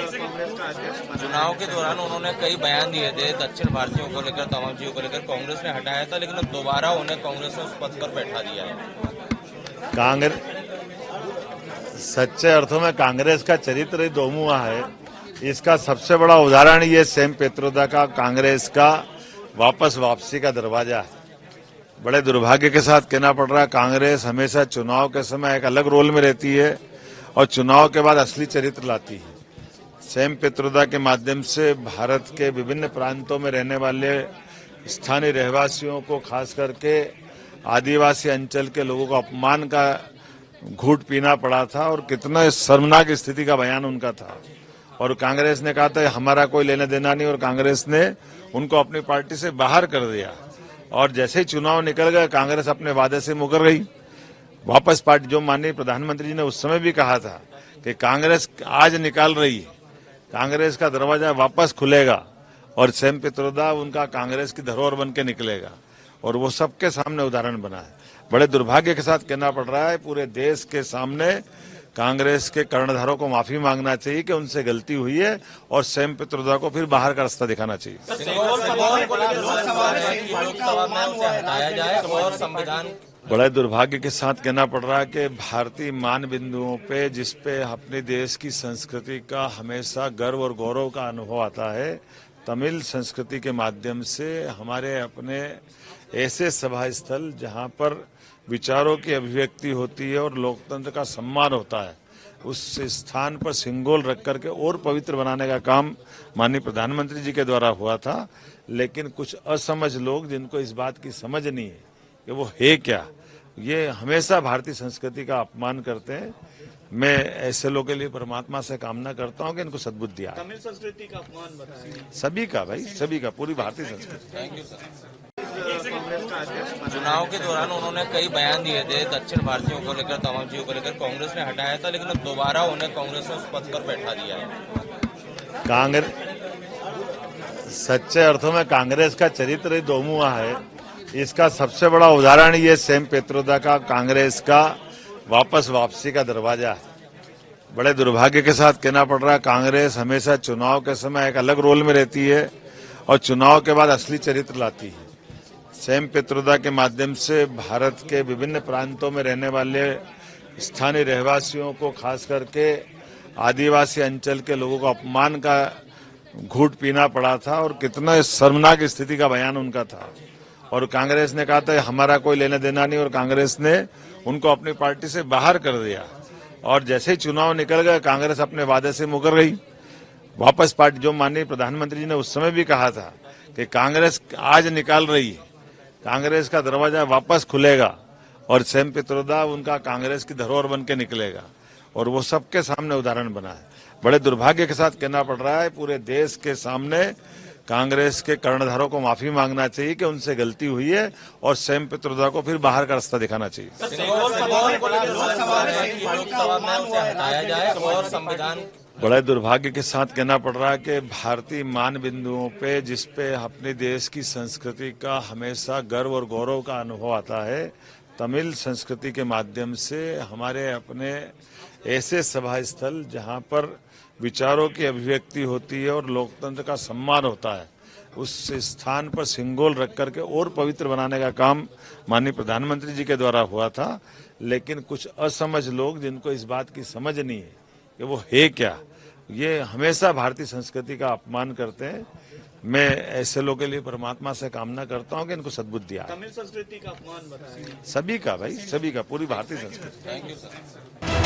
चुनाव के दौरान उन्होंने कई बयान दिए थे दक्षिण भारतीयों को लेकर, तमाम चीजों को लेकर। कांग्रेस ने हटाया था, लेकिन अब दोबारा उन्हें कांग्रेस ने उस पद पर बैठा दिया है। कांग्रेस सच्चे अर्थों में कांग्रेस का चरित्र ही दोमुहा है। इसका सबसे बड़ा उदाहरण ये सैम पित्रोदा का कांग्रेस का वापसी का दरवाजा है। बड़े दुर्भाग्य के साथ कहना पड़ रहा है, कांग्रेस हमेशा चुनाव के समय एक अलग रोल में रहती है और चुनाव के बाद असली चरित्र लाती है। सैम पित्रोदा के माध्यम से भारत के विभिन्न प्रांतों में रहने वाले स्थानीय रहवासियों को, खास करके आदिवासी अंचल के लोगों को अपमान का घूंट पीना पड़ा था और कितना शर्मनाक स्थिति का बयान उनका था। और कांग्रेस ने कहा था हमारा कोई लेना देना नहीं, और कांग्रेस ने उनको अपनी पार्टी से बाहर कर दिया। और जैसे ही चुनाव निकल गए, कांग्रेस अपने वादे से मुकर गई, वापस पार्टी। जो माननीय प्रधानमंत्री जी ने उस समय भी कहा था कि कांग्रेस आज निकाल रही है, कांग्रेस का दरवाजा वापस खुलेगा और सैम पित्रोदा उनका कांग्रेस की धरोहर बन के निकलेगा, और वो सबके सामने उदाहरण बना है। बड़े दुर्भाग्य के साथ कहना पड़ रहा है, पूरे देश के सामने कांग्रेस के कर्णधारों को माफी मांगना चाहिए कि उनसे गलती हुई है और सैम पित्रोदा को फिर बाहर का रास्ता दिखाना चाहिए। बड़े दुर्भाग्य के साथ कहना पड़ रहा है कि भारतीय मान बिंदुओं पे, जिस पे अपने देश की संस्कृति का हमेशा गर्व और गौरव का अनुभव आता है, तमिल संस्कृति के माध्यम से हमारे अपने ऐसे सभा स्थल जहां पर विचारों की अभिव्यक्ति होती है और लोकतंत्र का सम्मान होता है, उस स्थान पर सिंगोल रख करके और पवित्र बनाने का काम माननीय प्रधानमंत्री जी के द्वारा हुआ था। लेकिन कुछ असमझ लोग, जिनको इस बात की समझ नहीं है कि वो है क्या, ये हमेशा भारतीय संस्कृति का अपमान करते हैं। मैं ऐसे लोगों के लिए परमात्मा से कामना करता हूं कि इनको सद्बुद्धि आए। तमिल संस्कृति का अपमान बताइए। सभी का भाई, सभी का, पूरी भारतीय संस्कृति। Thank you sir. चुनाव के दौरान उन्होंने कई बयान दिए थे दक्षिण भारतीयों को लेकर, तमाम चीजों को लेकर। कांग्रेस ने हटाया था, लेकिन अब दोबारा उन्हें कांग्रेस ने उस पद पर बैठा दिया है। कांग्रेस सच्चे अर्थों में कांग्रेस का चरित्र ही दोमुहा है। इसका सबसे बड़ा उदाहरण ये सैम पित्रोदा का कांग्रेस का वापसी का दरवाजा है। बड़े दुर्भाग्य के साथ कहना पड़ रहा है, कांग्रेस हमेशा चुनाव के समय एक अलग रोल में रहती है और चुनाव के बाद असली चरित्र लाती है। सैम पित्रोदा के माध्यम से भारत के विभिन्न प्रांतों में रहने वाले स्थानीय रहवासियों को, खास करके आदिवासी अंचल के लोगों को अपमान का घूंट पीना पड़ा था और कितना शर्मनाक स्थिति का बयान उनका था। और कांग्रेस ने कहा था हमारा कोई लेना देना नहीं, और कांग्रेस ने उनको अपनी पार्टी से बाहर कर दिया। और जैसे ही चुनाव निकल गए, कांग्रेस अपने वादे से मुकर गई, वापस पार्टी। जो माननीय प्रधानमंत्री जी ने उस समय भी कहा था कि कांग्रेस आज निकाल रही है, कांग्रेस का दरवाजा वापस खुलेगा और सैम पित्रोदा उनका कांग्रेस की धरोहर बन के निकलेगा, और वो सबके सामने उदाहरण बना है। बड़े दुर्भाग्य के साथ कहना पड़ रहा है, पूरे देश के सामने कांग्रेस के कर्णधारों को माफी मांगना चाहिए कि उनसे गलती हुई है और सैम पित्रोदा को फिर बाहर का रास्ता दिखाना चाहिए। बड़े दुर्भाग्य के साथ कहना पड़ रहा है कि भारतीय मान बिंदुओं पे, जिस पे अपने देश की संस्कृति का हमेशा गर्व और गौरव का अनुभव आता है, तमिल संस्कृति के माध्यम से हमारे अपने ऐसे सभा स्थल जहां पर विचारों की अभिव्यक्ति होती है और लोकतंत्र का सम्मान होता है, उस स्थान पर सिंगोल रख करके और पवित्र बनाने का काम माननीय प्रधानमंत्री जी के द्वारा हुआ था। लेकिन कुछ असमझ लोग, जिनको इस बात की समझ नहीं है कि वो है क्या, ये हमेशा भारतीय संस्कृति का अपमान करते हैं। मैं ऐसे लोगों के लिए परमात्मा से कामना करता हूं कि इनको सद्बुद्धि आए। तमिल संस्कृति का अपमान बताइए। सभी का भाई, सभी का, पूरी भारतीय संस्कृति। Thank you sir.